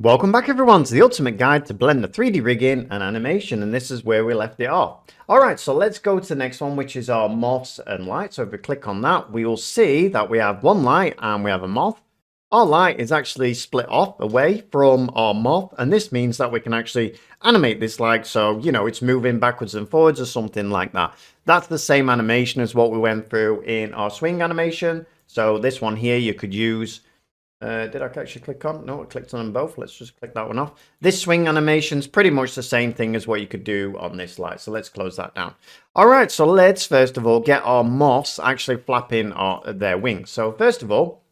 Welcome back everyone to the ultimate guide to Blender 3D rigging and animation, and this is where we left it off. Alright, so let's go to the next one, which is our moths and light. So if we click on that, we will see that we have one light and we have a moth. Our light is actually split off away from our moth, and this means that we can actually animate this light, so it's moving backwards and forwards or something like that. That's the same animation as what we went through in our swing animation. So this one here you could use. Did I actually click on? No, I clicked on them both. Let's just click that one off. This swing animation is pretty much the same thing as what you could do on this light. So let's close that down. All right, so let's first of all get our moths actually flapping their wings. So first of all,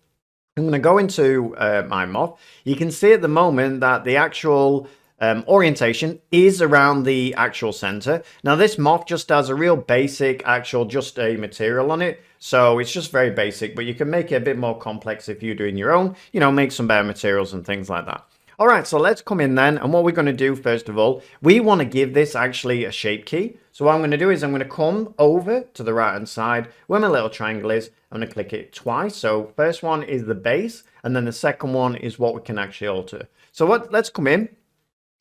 I'm going to go into my moth. You can see at the moment that the actual orientation is around the actual center. Now this moth just has a real basic just a material on it, so it's just very basic, but you can make it a bit more complex if you're doing your own, make some better materials and things like that. All right, so let's come in then, and what we're going to do first of all, we want to give this actually a shape key. So what I'm going to do is I'm going to come over to the right hand side where my little triangle is. I'm going to click it twice. So first one is the base, and then the second one is what we can actually alter. So let's come in.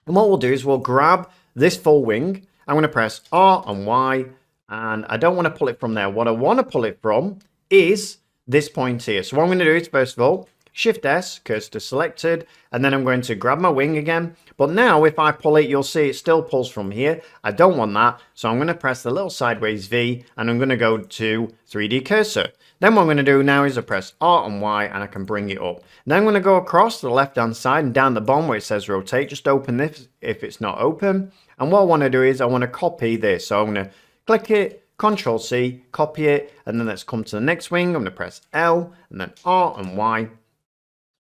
And what we'll do is we'll grab this full wing. I'm going to press R and Y, and I don't want to pull it from there. What I want to pull it from is this point here. So what I'm going to do is first of all, Shift S, cursor selected, and then I'm going to grab my wing again. But now if I pull it, you'll see it still pulls from here. I don't want that. So I'm going to press the little sideways V, and I'm going to go to 3D cursor. Then what I'm going to do now is I press R and Y, and I can bring it up. Then I'm going to go across to the left hand side and down the bottom where it says rotate. Just open this if it's not open. And what I want to do is I want to copy this. So I'm going to click it, Control C, copy it, and then let's come to the next wing. I'm going to press L and then R and Y.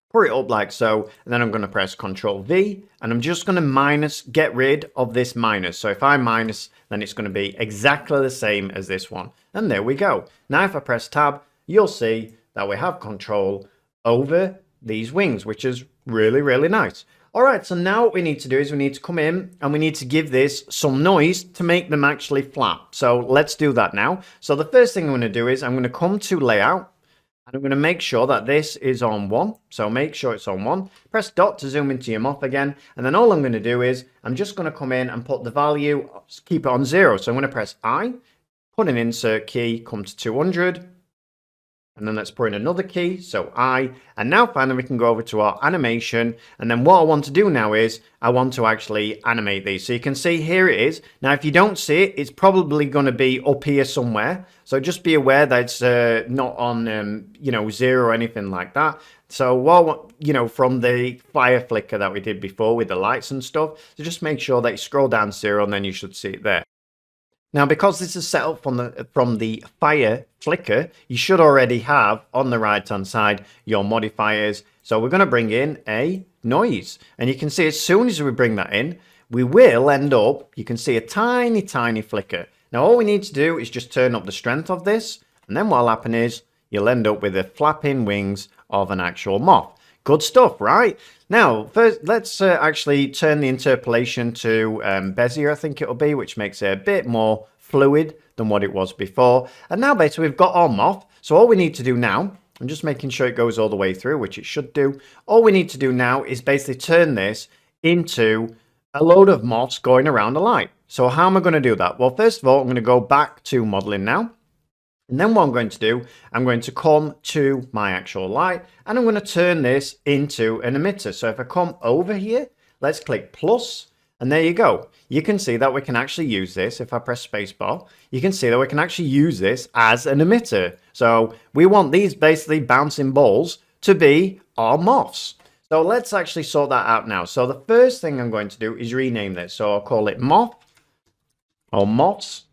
Put it up like so, and then I'm going to press Control V, and I'm just going to get rid of this minus. So if I minus, then it's going to be exactly the same as this one. And there we go. Now if I press Tab, you'll see that we have control over these wings, which is really, really nice. All right, so now what we need to do is we need to come in and we need to give this some noise to make them actually flap. So let's do that now. So the first thing I'm going to do is I'm going to come to Layout, and I'm going to make sure that this is on 1. So make sure it's on 1. Press dot to zoom into your moth again. And then all I'm going to do is I'm just going to come in and put the value, keep it on 0. So I'm going to press I, put an insert key, come to 200. And then let's put in another key, so I. And now finally we can go over to our animation. And then what I want to do now is I want to actually animate these. So you can see here it is. Now if you don't see it, it's probably going to be up here somewhere. So just be aware that it's not on 0 or anything like that. So while from the fire flicker that we did before with the lights and stuff, so just make sure that you scroll down 0 and then you should see it there. Now, because this is set up from the fire flicker, you should already have on the right-hand side your modifiers. So we're going to bring in a noise. And you can see as soon as we bring that in, we will end up, you can see a tiny, tiny flicker. Now, all we need to do is just turn up the strength of this. And then what will happen is you'll end up with the flapping wings of an actual moth. Good stuff, right? Now, first, let's actually turn the interpolation to Bezier, I think it'll be, which makes it a bit more fluid than what it was before. And now, basically, we've got our moth. So all we need to do now, I'm just making sure it goes all the way through, which it should do. All we need to do now is basically turn this into a load of moths going around a light. So how am I going to do that? Well, first of all, I'm going to go back to modeling now. And then what I'm going to do, I'm going to come to my actual light, and I'm going to turn this into an emitter. So if I come over here, let's click plus, and there you go. You can see that we can actually use this. If I press spacebar, you can see that we can actually use this as an emitter. So we want these basically bouncing balls to be our moths. So let's actually sort that out now. So the first thing I'm going to do is rename this. So I'll call it moth or moths.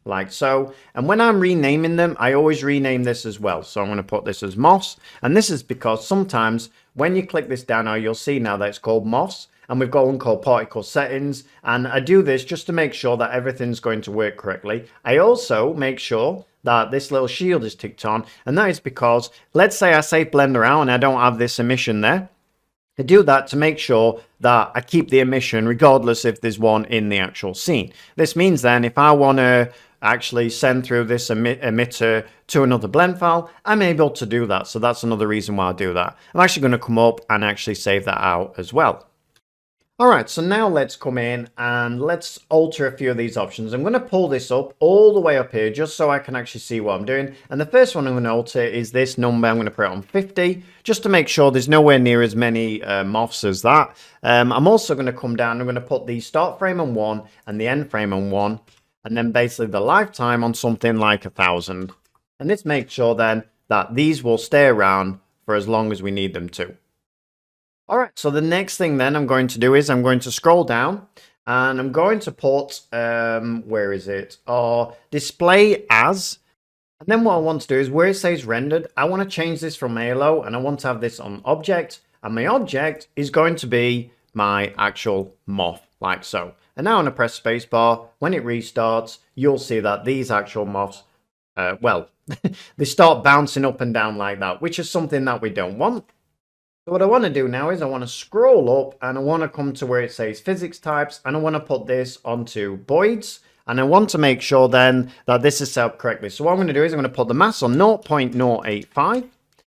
Like so. And when I'm renaming them, I always rename this as well. So I'm going to put this as moths. And this is because sometimes when you click this down now, you'll see now that it's called moths. And we've got one called particle settings. And I do this just to make sure that everything's going to work correctly. I also make sure that this little shield is ticked on. And that is because, let's say I save Blender out and I don't have this emission there. I do that to make sure that I keep the emission regardless if there's one in the actual scene. This means then if I want to actually send through this emitter to another blend file, I'm able to do that. So that's another reason why I do that. I'm actually going to come up and actually save that out as well. All right, so now let's come in and let's alter a few of these options. I'm going to pull this up all the way up here just so I can actually see what I'm doing. And the first one I'm going to alter is this number. I'm going to put it on 50 just to make sure there's nowhere near as many moths as that. I'm also going to come down. I'm going to put the start frame on 1 and the end frame on 1. And then basically the lifetime on something like 1,000. And this makes sure then that these will stay around for as long as we need them to. All right, so the next thing then I'm going to do is I'm going to scroll down and I'm going to put, where is it? Display as. And then what I want to do is where it says rendered, I want to change this from Halo and I want to have this on object. And my object is going to be my actual moth, like so. And now when I press spacebar, when it restarts, you'll see that these actual moths, they start bouncing up and down like that, which is something that we don't want. So what I want to do now is I want to scroll up and I want to come to where it says physics types and I want to put this onto voids and I want to make sure then that this is set up correctly. So what I'm going to do is I'm going to put the mass on 0.085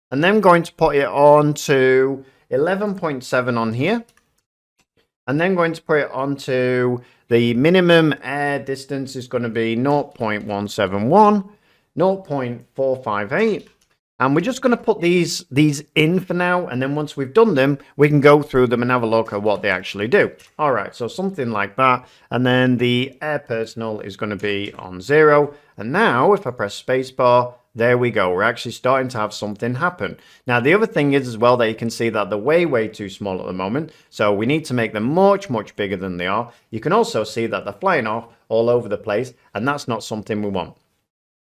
and then I'm going to put it on to 11.7 on here and then going to put it onto the minimum air distance is going to be 0.171, 0.458. And we're just going to put these in for now. And then once we've done them, we can go through them and have a look at what they actually do. All right, so something like that. And then the air personal is going to be on 0. And now if I press spacebar, there we go. We're actually starting to have something happen. Now, the other thing is as well that you can see that they're way too small at the moment. So we need to make them much bigger than they are. You can also see that they're flying off all over the place. And that's not something we want.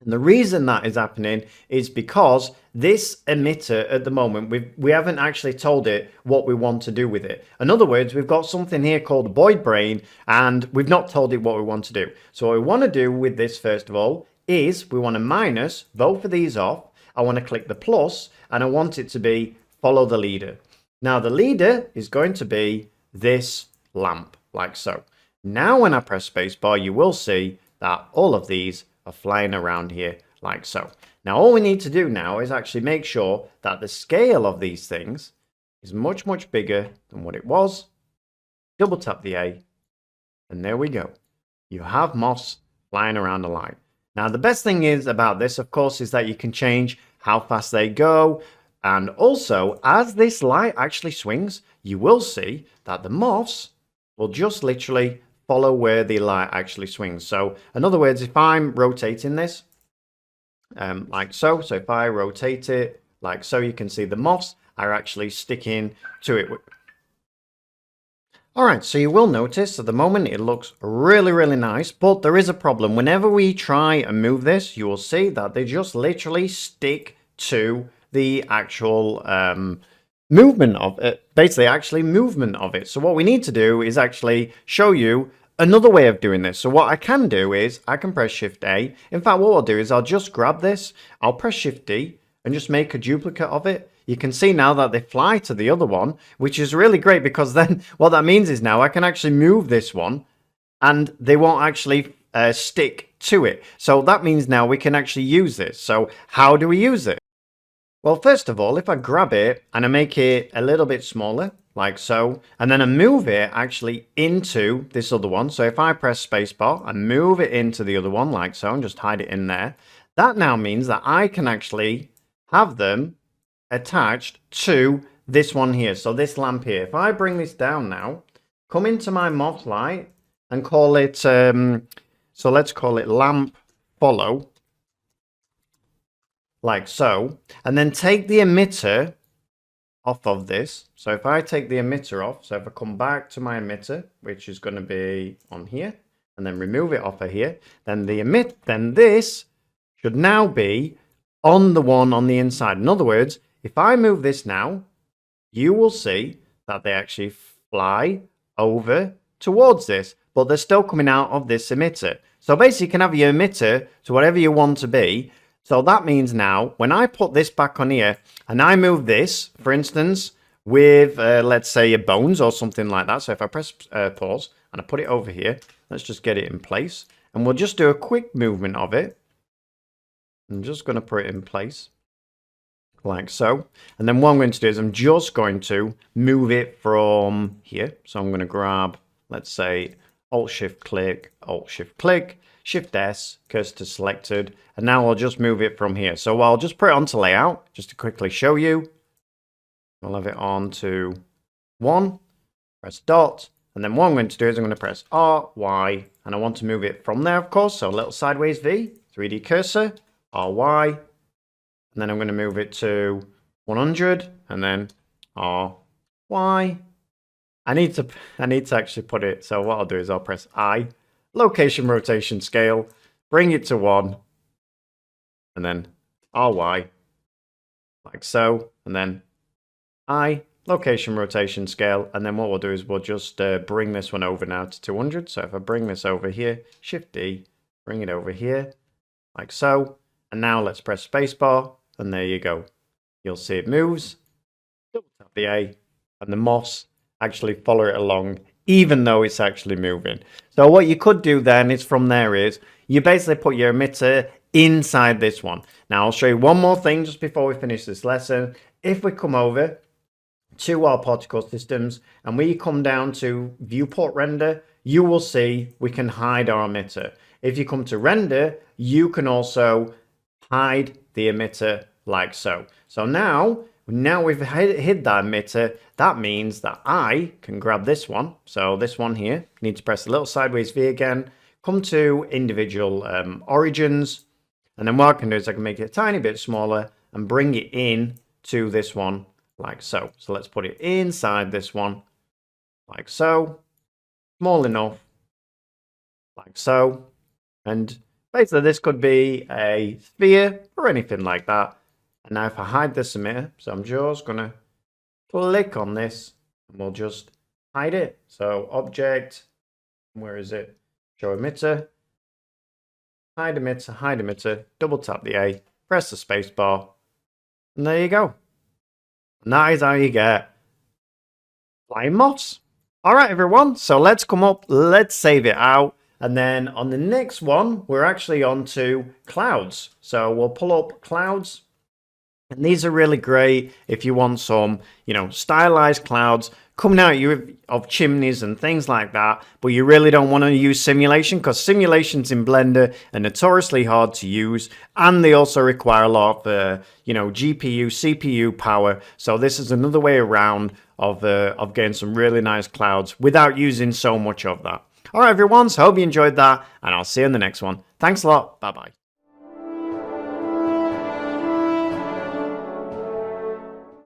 And the reason that is happening is because this emitter at the moment, we haven't actually told it what we want to do with it. In other words, we've got something here called void brain and we've not told it what we want to do. So what we want to do with this, first of all, is we want to minus both of these off. I want to click the plus and I want it to be follow the leader. Now the leader is going to be this lamp like so. Now when I press spacebar, you will see that all of these are flying around here like so. Now all we need to do now is actually make sure that the scale of these things is much bigger than what it was. Double tap the A and there we go. You have moths flying around the light. Now the best thing is about this, of course, is that you can change how fast they go, and also as this light actually swings, you will see that the moths will just literally follow where the light actually swings. So in other words, if I'm rotating this like so if I rotate it like so, you can see the moths are actually sticking to it. All right, so you will notice at the moment it looks really nice, but there is a problem. Whenever we try and move this, you will see that they just literally stick to the actual movement of it, basically movement of it. So what we need to do is actually show you another way of doing this. So what I can do is I can press Shift A. In fact, what I'll do is I'll just grab this, I'll press Shift D and just make a duplicate of it. You can see now that they fly to the other one, which is really great because then what that means is now I can actually move this one and they won't actually stick to it. So that means now we can actually use this. So how do we use it? Well, first of all, if I grab it and I make it a little bit smaller, like so, and then I move it actually into this other one. So if I press spacebar and move it into the other one, like so, and just hide it in there, that now means that I can actually have them attached to this one here. So this lamp here. If I bring this down now, come into my moth light and call it, so let's call it lamp follow. Like so, and then take the emitter off of this. So if I take the emitter off, so if I come back to my emitter, which is going to be on here, and then remove it off of here, then this should now be on the one on the inside. In other words, if I move this now, you will see that they actually fly over towards this, but they're still coming out of this emitter. So basically you can have your emitter to whatever you want to be. So that means now, when I put this back on here, and I move this, for instance, with, let's say, a bones or something like that. So if I press pause, and I put it over here, let's just get it in place. And we'll just do a quick movement of it. I'm just going to put it in place. like so. And then what I'm going to do is I'm just going to move it from here. So I'm going to grab, let's say, Alt-Shift click, Alt-Shift click, Shift S, cursor selected, and now I'll just move it from here. So I'll just put it onto layout, just to quickly show you. I'll have it on to 1, press dot, and then what I'm going to do is I'm going to press R, Y, and I want to move it from there, of course, so a little sideways V, 3D cursor, R, Y, and then I'm going to move it to 100, and then R, Y. I need to actually put it, so what I'll do is I'll press I, location, rotation, scale, bring it to 1, and then R, Y, like so, and then I, location, rotation, scale, and then what we'll do is we'll just bring this one over now to 200. So if I bring this over here, Shift D, bring it over here, like so, and now let's press spacebar, and there you go. You'll see it moves, double tap the A, and the moths actually follow it along, even though it's actually moving. So what you could do then is from there is, you basically put your emitter inside this one. Now I'll show you one more thing just before we finish this lesson. If we come over to our particle systems and we come down to viewport render, you will see we can hide our emitter. If you come to render, you can also hide the emitter like so. So now we've hid that emitter, that means that I can grab this one. So this one here, need to press a little sideways V again, come to individual origins, and then what I can do is I can make it a tiny bit smaller and bring it in to this one like so. So let's put it inside this one like so, small enough like so. And basically this could be a sphere or anything like that. And now if I hide this emitter, so I'm just gonna click on this and we'll just hide it. So object, where is it? Show emitter, hide emitter, double tap the A, press the space bar, and there you go. And that is how you get flying moths. All right, everyone. So let's come up, let's save it out. And then on the next one, we're actually on to clouds. So we'll pull up clouds. And these are really great if you want some, stylized clouds coming out of chimneys and things like that, but you really don't want to use simulation because simulations in Blender are notoriously hard to use, and they also require a lot of, GPU, CPU power. So this is another way around of getting some really nice clouds without using so much of that. All right, everyone. So I hope you enjoyed that, and I'll see you in the next one. Thanks a lot. Bye-bye.